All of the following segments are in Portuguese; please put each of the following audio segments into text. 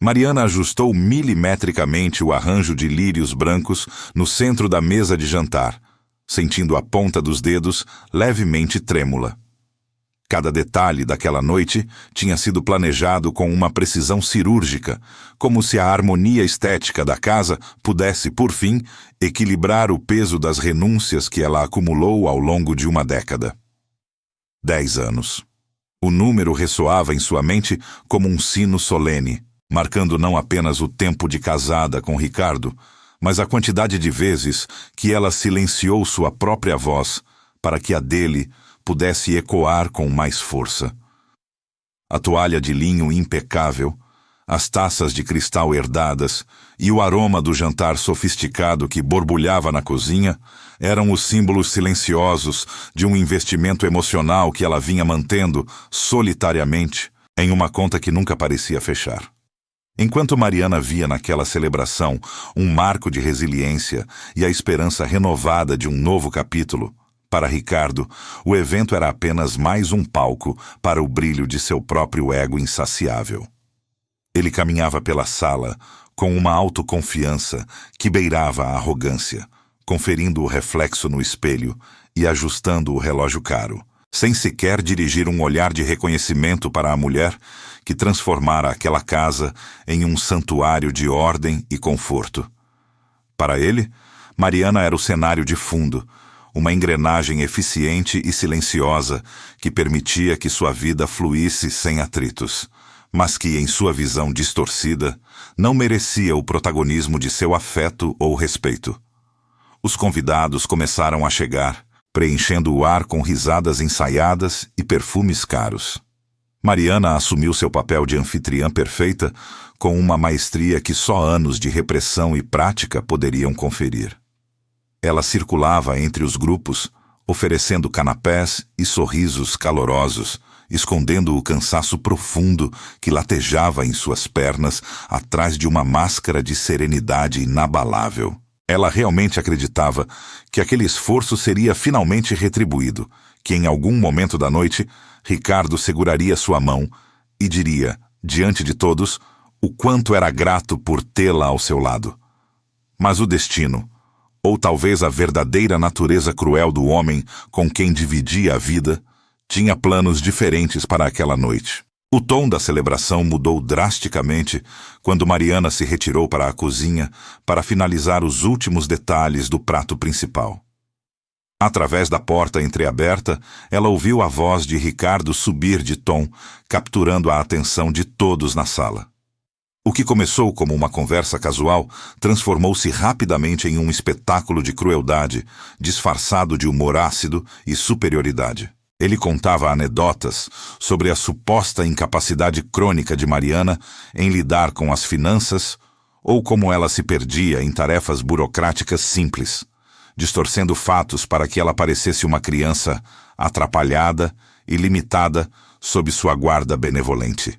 Mariana ajustou milimetricamente o arranjo de lírios brancos no centro da mesa de jantar, sentindo a ponta dos dedos levemente trêmula. Cada detalhe daquela noite tinha sido planejado com uma precisão cirúrgica, como se a harmonia estética da casa pudesse, por fim, equilibrar o peso das renúncias que ela acumulou ao longo de uma década. 10 anos. O número ressoava em sua mente como um sino solene, marcando não apenas o tempo de casada com Ricardo, mas a quantidade de vezes que ela silenciou sua própria voz para que a dele pudesse ecoar com mais força. A toalha de linho impecável, as taças de cristal herdadas e o aroma do jantar sofisticado que borbulhava na cozinha eram os símbolos silenciosos de um investimento emocional que ela vinha mantendo solitariamente em uma conta que nunca parecia fechar. Enquanto Mariana via naquela celebração um marco de resiliência e a esperança renovada de um novo capítulo, para Ricardo, o evento era apenas mais um palco para o brilho de seu próprio ego insaciável. Ele caminhava pela sala com uma autoconfiança que beirava a arrogância, conferindo o reflexo no espelho e ajustando o relógio caro, sem sequer dirigir um olhar de reconhecimento para a mulher que transformara aquela casa em um santuário de ordem e conforto. Para ele, Mariana era o cenário de fundo, uma engrenagem eficiente e silenciosa que permitia que sua vida fluísse sem atritos, mas que, em sua visão distorcida, não merecia o protagonismo de seu afeto ou respeito. Os convidados começaram a chegar, preenchendo o ar com risadas ensaiadas e perfumes caros. Mariana assumiu seu papel de anfitriã perfeita com uma maestria que só anos de repressão e prática poderiam conferir. Ela circulava entre os grupos, oferecendo canapés e sorrisos calorosos, escondendo o cansaço profundo que latejava em suas pernas atrás de uma máscara de serenidade inabalável. Ela realmente acreditava que aquele esforço seria finalmente retribuído, que em algum momento da noite Ricardo seguraria sua mão e diria, diante de todos, o quanto era grato por tê-la ao seu lado. Mas o destino, ou talvez a verdadeira natureza cruel do homem com quem dividia a vida, tinha planos diferentes para aquela noite. O tom da celebração mudou drasticamente quando Mariana se retirou para a cozinha para finalizar os últimos detalhes do prato principal. Através da porta entreaberta, ela ouviu a voz de Ricardo subir de tom, capturando a atenção de todos na sala. O que começou como uma conversa casual transformou-se rapidamente em um espetáculo de crueldade, disfarçado de humor ácido e superioridade. Ele contava anedotas sobre a suposta incapacidade crônica de Mariana em lidar com as finanças ou como ela se perdia em tarefas burocráticas simples, distorcendo fatos para que ela parecesse uma criança atrapalhada e limitada sob sua guarda benevolente.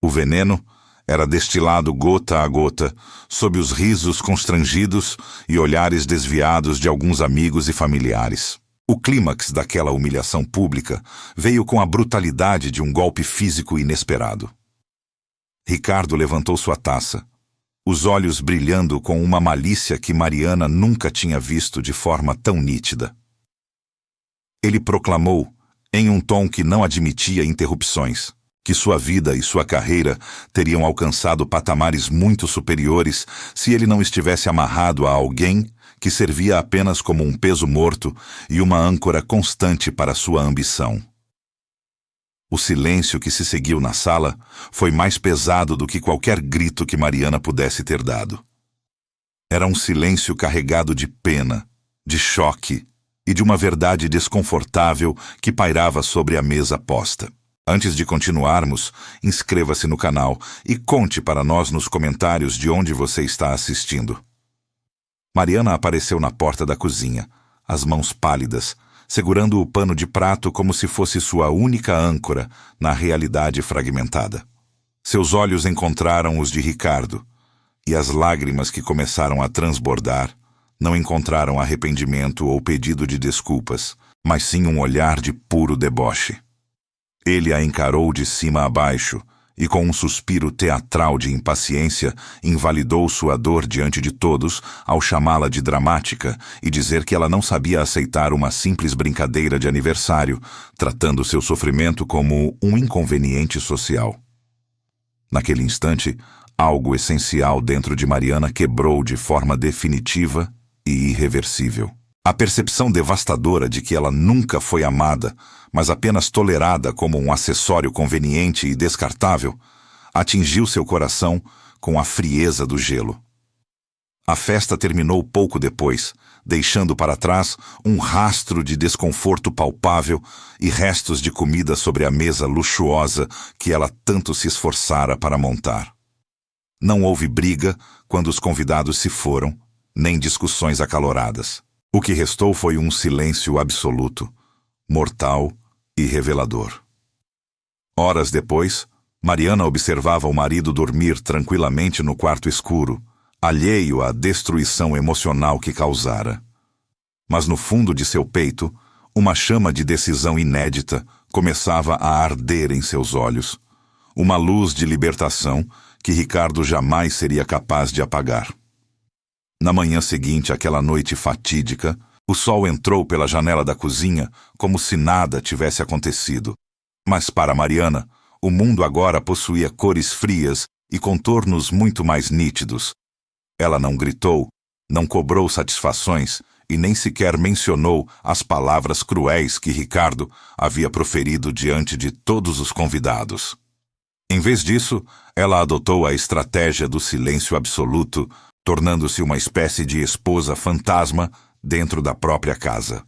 O veneno era destilado gota a gota, sob os risos constrangidos e olhares desviados de alguns amigos e familiares. O clímax daquela humilhação pública veio com a brutalidade de um golpe físico inesperado. Ricardo levantou sua taça, os olhos brilhando com uma malícia que Mariana nunca tinha visto de forma tão nítida. Ele proclamou, em um tom que não admitia interrupções, que sua vida e sua carreira teriam alcançado patamares muito superiores se ele não estivesse amarrado a alguém que servia apenas como um peso morto e uma âncora constante para sua ambição. O silêncio que se seguiu na sala foi mais pesado do que qualquer grito que Mariana pudesse ter dado. Era um silêncio carregado de pena, de choque e de uma verdade desconfortável que pairava sobre a mesa posta. Antes de continuarmos, inscreva-se no canal e conte para nós nos comentários de onde você está assistindo. Mariana apareceu na porta da cozinha, as mãos pálidas, segurando o pano de prato como se fosse sua única âncora na realidade fragmentada. Seus olhos encontraram os de Ricardo, e as lágrimas que começaram a transbordar não encontraram arrependimento ou pedido de desculpas, mas sim um olhar de puro deboche. Ele a encarou de cima a baixo, e com um suspiro teatral de impaciência, invalidou sua dor diante de todos ao chamá-la de dramática e dizer que ela não sabia aceitar uma simples brincadeira de aniversário, tratando seu sofrimento como um inconveniente social. Naquele instante, algo essencial dentro de Mariana quebrou de forma definitiva e irreversível. A percepção devastadora de que ela nunca foi amada, mas apenas tolerada como um acessório conveniente e descartável, atingiu seu coração com a frieza do gelo. A festa terminou pouco depois, deixando para trás um rastro de desconforto palpável e restos de comida sobre a mesa luxuosa que ela tanto se esforçara para montar. Não houve briga quando os convidados se foram, nem discussões acaloradas. O que restou foi um silêncio absoluto, mortal e revelador. Horas depois, Mariana observava o marido dormir tranquilamente no quarto escuro, alheio à destruição emocional que causara. Mas no fundo de seu peito, uma chama de decisão inédita começava a arder em seus olhos, uma luz de libertação que Ricardo jamais seria capaz de apagar. Na manhã seguinte àquela noite fatídica, o sol entrou pela janela da cozinha como se nada tivesse acontecido. Mas para Mariana, o mundo agora possuía cores frias e contornos muito mais nítidos. Ela não gritou, não cobrou satisfações e nem sequer mencionou as palavras cruéis que Ricardo havia proferido diante de todos os convidados. Em vez disso, ela adotou a estratégia do silêncio absoluto, tornando-se uma espécie de esposa fantasma dentro da própria casa.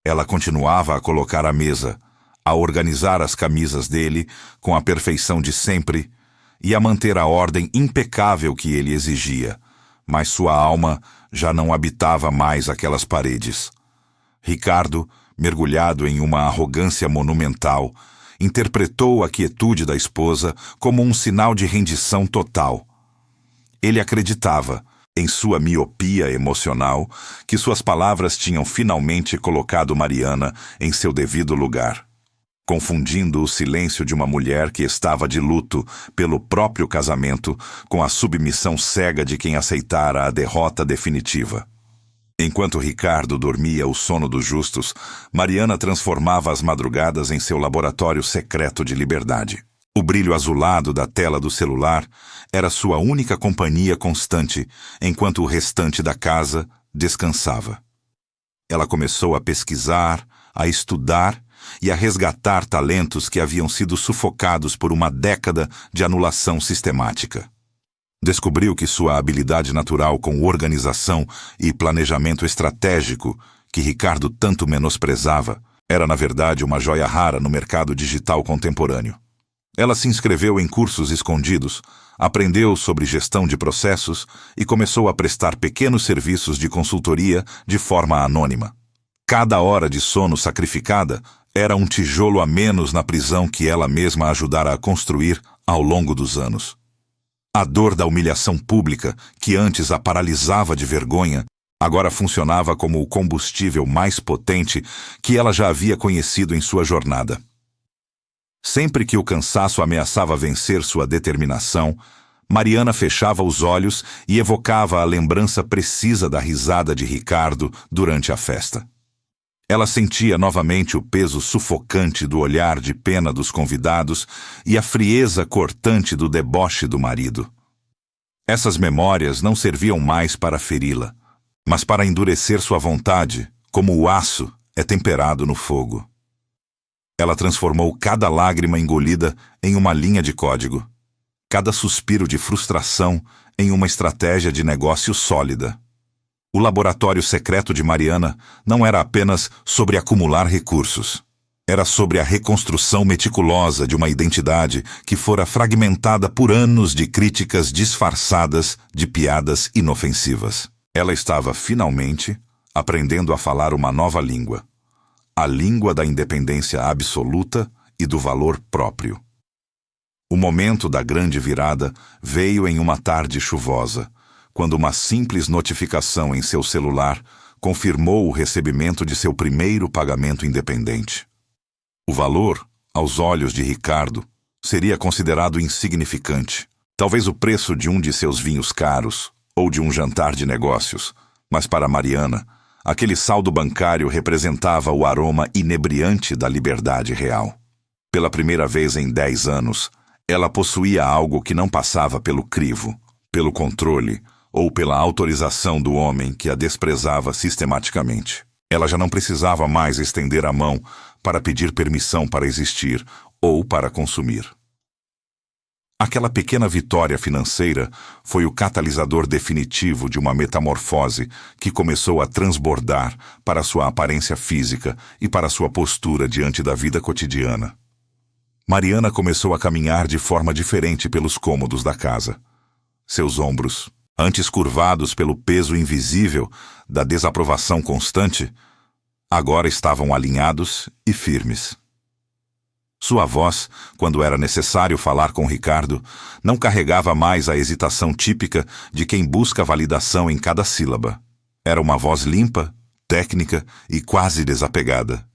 Ela continuava a colocar a mesa, a organizar as camisas dele com a perfeição de sempre e a manter a ordem impecável que ele exigia, mas sua alma já não habitava mais aquelas paredes. Ricardo, mergulhado em uma arrogância monumental, interpretou a quietude da esposa como um sinal de rendição total. Ele acreditava, em sua miopia emocional, que suas palavras tinham finalmente colocado Mariana em seu devido lugar, confundindo o silêncio de uma mulher que estava de luto pelo próprio casamento com a submissão cega de quem aceitara a derrota definitiva. Enquanto Ricardo dormia o sono dos justos, Mariana transformava as madrugadas em seu laboratório secreto de liberdade. O brilho azulado da tela do celular era sua única companhia constante, enquanto o restante da casa descansava. Ela começou a pesquisar, a estudar e a resgatar talentos que haviam sido sufocados por uma década de anulação sistemática. Descobriu que sua habilidade natural com organização e planejamento estratégico, que Ricardo tanto menosprezava, era na verdade uma joia rara no mercado digital contemporâneo. Ela se inscreveu em cursos escondidos, aprendeu sobre gestão de processos e começou a prestar pequenos serviços de consultoria de forma anônima. Cada hora de sono sacrificada era um tijolo a menos na prisão que ela mesma ajudara a construir ao longo dos anos. A dor da humilhação pública, que antes a paralisava de vergonha, agora funcionava como o combustível mais potente que ela já havia conhecido em sua jornada. Sempre que o cansaço ameaçava vencer sua determinação, Mariana fechava os olhos e evocava a lembrança precisa da risada de Ricardo durante a festa. Ela sentia novamente o peso sufocante do olhar de pena dos convidados e a frieza cortante do deboche do marido. Essas memórias não serviam mais para feri-la, mas para endurecer sua vontade, como o aço é temperado no fogo. Ela transformou cada lágrima engolida em uma linha de código, cada suspiro de frustração em uma estratégia de negócio sólida. O laboratório secreto de Mariana não era apenas sobre acumular recursos. Era sobre a reconstrução meticulosa de uma identidade que fora fragmentada por anos de críticas disfarçadas de piadas inofensivas. Ela estava, finalmente, aprendendo a falar uma nova língua. A língua da independência absoluta e do valor próprio. O momento da grande virada veio em uma tarde chuvosa, quando uma simples notificação em seu celular confirmou o recebimento de seu primeiro pagamento independente. O valor, aos olhos de Ricardo, seria considerado insignificante. Talvez o preço de um de seus vinhos caros ou de um jantar de negócios. Mas para Mariana, aquele saldo bancário representava o aroma inebriante da liberdade real. Pela primeira vez em 10 anos, ela possuía algo que não passava pelo crivo, pelo controle ou pela autorização do homem que a desprezava sistematicamente. Ela já não precisava mais estender a mão para pedir permissão para existir ou para consumir. Aquela pequena vitória financeira foi o catalisador definitivo de uma metamorfose que começou a transbordar para sua aparência física e para sua postura diante da vida cotidiana. Mariana começou a caminhar de forma diferente pelos cômodos da casa. Seus ombros, antes curvados pelo peso invisível da desaprovação constante, agora estavam alinhados e firmes. Sua voz, quando era necessário falar com Ricardo, não carregava mais a hesitação típica de quem busca validação em cada sílaba. Era uma voz limpa, técnica e quase desapegada.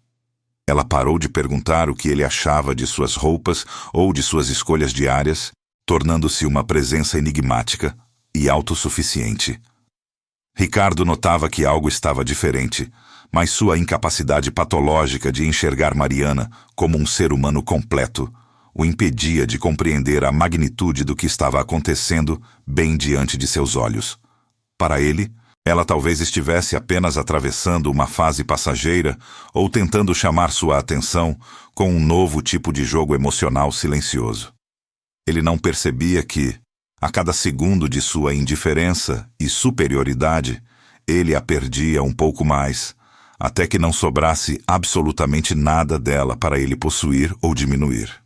Ela parou de perguntar o que ele achava de suas roupas ou de suas escolhas diárias, tornando-se uma presença enigmática e autossuficiente. Ricardo notava que algo estava diferente, mas sua incapacidade patológica de enxergar Mariana como um ser humano completo o impedia de compreender a magnitude do que estava acontecendo bem diante de seus olhos. Para ele, ela talvez estivesse apenas atravessando uma fase passageira ou tentando chamar sua atenção com um novo tipo de jogo emocional silencioso. Ele não percebia que, a cada segundo de sua indiferença e superioridade, ele a perdia um pouco mais, até que não sobrasse absolutamente nada dela para ele possuir ou diminuir.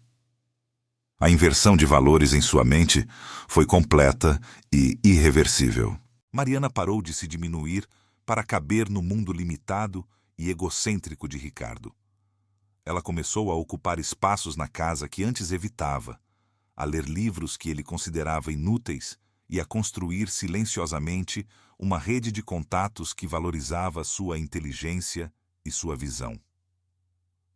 A inversão de valores em sua mente foi completa e irreversível. Mariana parou de se diminuir para caber no mundo limitado e egocêntrico de Ricardo. Ela começou a ocupar espaços na casa que antes evitava, a ler livros que ele considerava inúteis e a construir silenciosamente uma rede de contatos que valorizava sua inteligência e sua visão.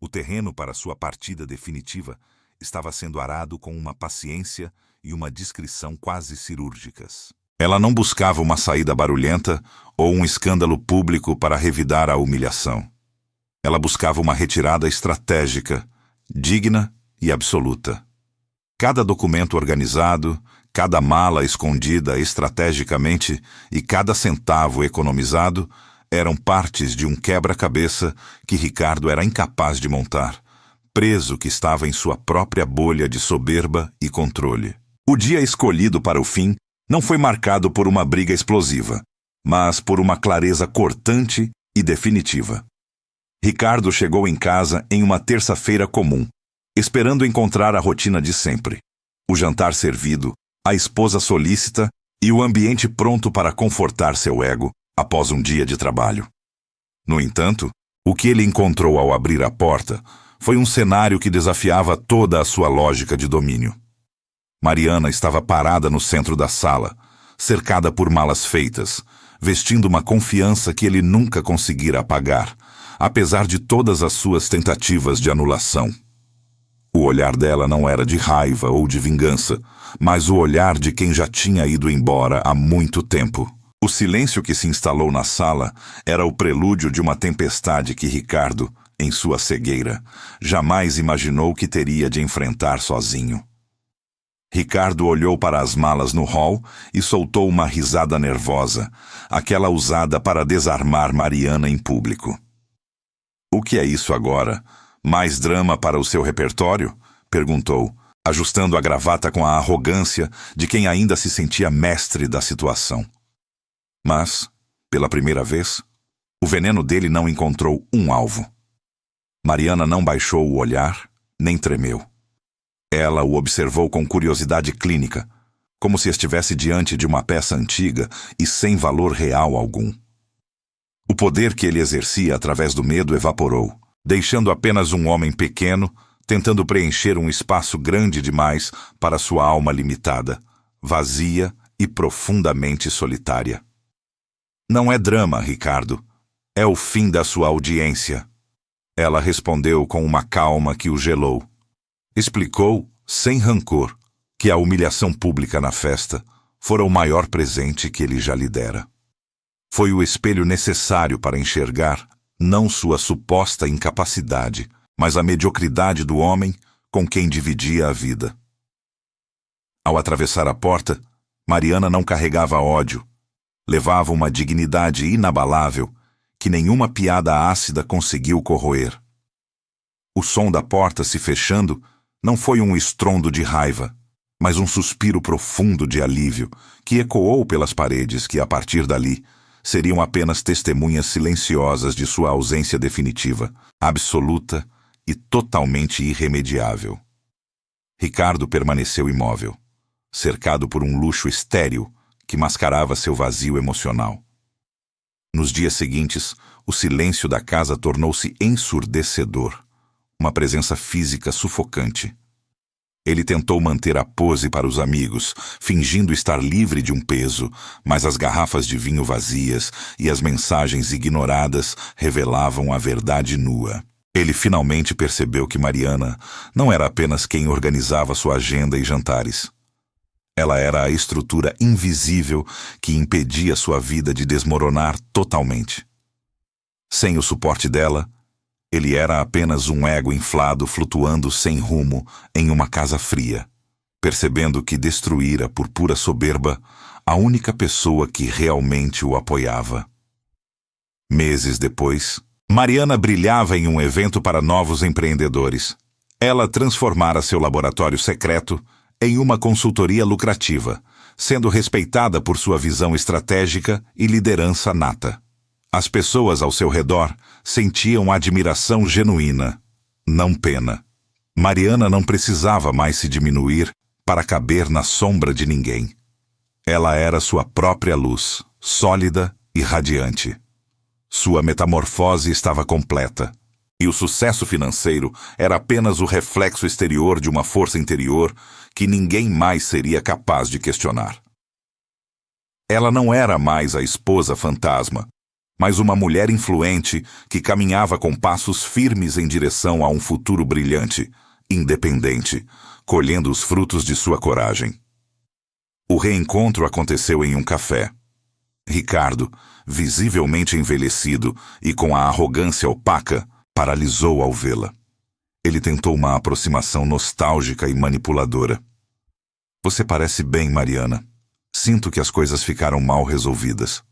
O terreno para sua partida definitiva estava sendo arado com uma paciência e uma discrição quase cirúrgicas. Ela não buscava uma saída barulhenta ou um escândalo público para revidar a humilhação. Ela buscava uma retirada estratégica, digna e absoluta. Cada documento organizado, cada mala escondida estrategicamente e cada centavo economizado eram partes de um quebra-cabeça que Ricardo era incapaz de montar, preso que estava em sua própria bolha de soberba e controle. O dia escolhido para o fim não foi marcado por uma briga explosiva, mas por uma clareza cortante e definitiva. Ricardo chegou em casa em uma terça-feira comum, esperando encontrar a rotina de sempre. O jantar servido, a esposa solícita e o ambiente pronto para confortar seu ego após um dia de trabalho. No entanto, o que ele encontrou ao abrir a porta foi um cenário que desafiava toda a sua lógica de domínio. Mariana estava parada no centro da sala, cercada por malas feitas, vestindo uma confiança que ele nunca conseguira apagar, apesar de todas as suas tentativas de anulação. O olhar dela não era de raiva ou de vingança, mas o olhar de quem já tinha ido embora há muito tempo. O silêncio que se instalou na sala era o prelúdio de uma tempestade que Ricardo, em sua cegueira, jamais imaginou que teria de enfrentar sozinho. Ricardo olhou para as malas no hall e soltou uma risada nervosa, aquela usada para desarmar Mariana em público. "O que é isso agora? Mais drama para o seu repertório?" perguntou, ajustando a gravata com a arrogância de quem ainda se sentia mestre da situação. Mas, pela primeira vez, o veneno dele não encontrou um alvo. Mariana não baixou o olhar, nem tremeu. Ela o observou com curiosidade clínica, como se estivesse diante de uma peça antiga e sem valor real algum. O poder que ele exercia através do medo evaporou, deixando apenas um homem pequeno, tentando preencher um espaço grande demais para sua alma limitada, vazia e profundamente solitária. "Não é drama, Ricardo. É o fim da sua audiência." Ela respondeu com uma calma que o gelou. Explicou, sem rancor, que a humilhação pública na festa fora o maior presente que ele já lhe dera. Foi o espelho necessário para enxergar não sua suposta incapacidade, mas a mediocridade do homem com quem dividia a vida. Ao atravessar a porta, Mariana não carregava ódio. Levava uma dignidade inabalável que nenhuma piada ácida conseguiu corroer. O som da porta se fechando não foi um estrondo de raiva, mas um suspiro profundo de alívio que ecoou pelas paredes que, a partir dali, seriam apenas testemunhas silenciosas de sua ausência definitiva, absoluta e totalmente irremediável. Ricardo permaneceu imóvel, cercado por um luxo estéril que mascarava seu vazio emocional. Nos dias seguintes, o silêncio da casa tornou-se ensurdecedor, uma presença física sufocante. Ele tentou manter a pose para os amigos, fingindo estar livre de um peso, mas as garrafas de vinho vazias e as mensagens ignoradas revelavam a verdade nua. Ele finalmente percebeu que Mariana não era apenas quem organizava sua agenda e jantares. Ela era a estrutura invisível que impedia sua vida de desmoronar totalmente. Sem o suporte dela, ele era apenas um ego inflado flutuando sem rumo em uma casa fria, percebendo que destruíra por pura soberba a única pessoa que realmente o apoiava. Meses depois, Mariana brilhava em um evento para novos empreendedores. Ela transformara seu laboratório secreto em uma consultoria lucrativa, sendo respeitada por sua visão estratégica e liderança nata. As pessoas ao seu redor sentiam admiração genuína, não pena. Mariana não precisava mais se diminuir para caber na sombra de ninguém. Ela era sua própria luz, sólida e radiante. Sua metamorfose estava completa, e o sucesso financeiro era apenas o reflexo exterior de uma força interior que ninguém mais seria capaz de questionar. Ela não era mais a esposa fantasma, mas uma mulher influente que caminhava com passos firmes em direção a um futuro brilhante, independente, colhendo os frutos de sua coragem. O reencontro aconteceu em um café. Ricardo, visivelmente envelhecido e com a arrogância opaca, paralisou ao vê-la. Ele tentou uma aproximação nostálgica e manipuladora. "Você parece bem, Mariana. Sinto que as coisas ficaram mal resolvidas."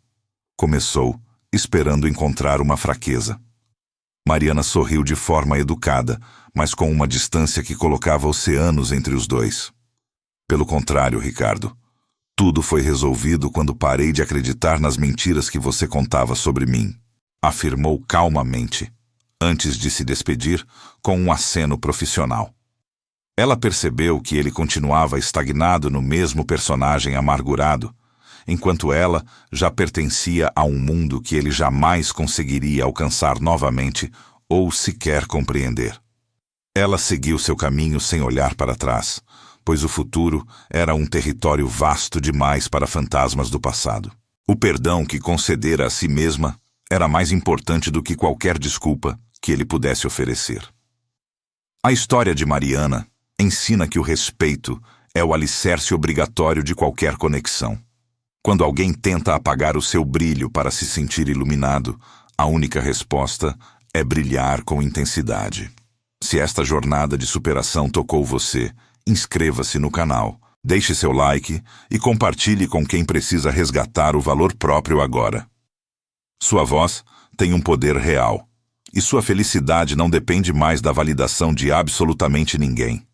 Começou, esperando encontrar uma fraqueza. Mariana sorriu de forma educada, mas com uma distância que colocava oceanos entre os dois. "Pelo contrário, Ricardo. Tudo foi resolvido quando parei de acreditar nas mentiras que você contava sobre mim", afirmou calmamente, antes de se despedir com um aceno profissional. Ela percebeu que ele continuava estagnado no mesmo personagem amargurado, enquanto ela já pertencia a um mundo que ele jamais conseguiria alcançar novamente ou sequer compreender. Ela seguiu seu caminho sem olhar para trás, pois o futuro era um território vasto demais para fantasmas do passado. O perdão que concedera a si mesma era mais importante do que qualquer desculpa que ele pudesse oferecer. A história de Mariana ensina que o respeito é o alicerce obrigatório de qualquer conexão. Quando alguém tenta apagar o seu brilho para se sentir iluminado, a única resposta é brilhar com intensidade. Se esta jornada de superação tocou você, inscreva-se no canal, deixe seu like e compartilhe com quem precisa resgatar o valor próprio agora. Sua voz tem um poder real, e sua felicidade não depende mais da validação de absolutamente ninguém.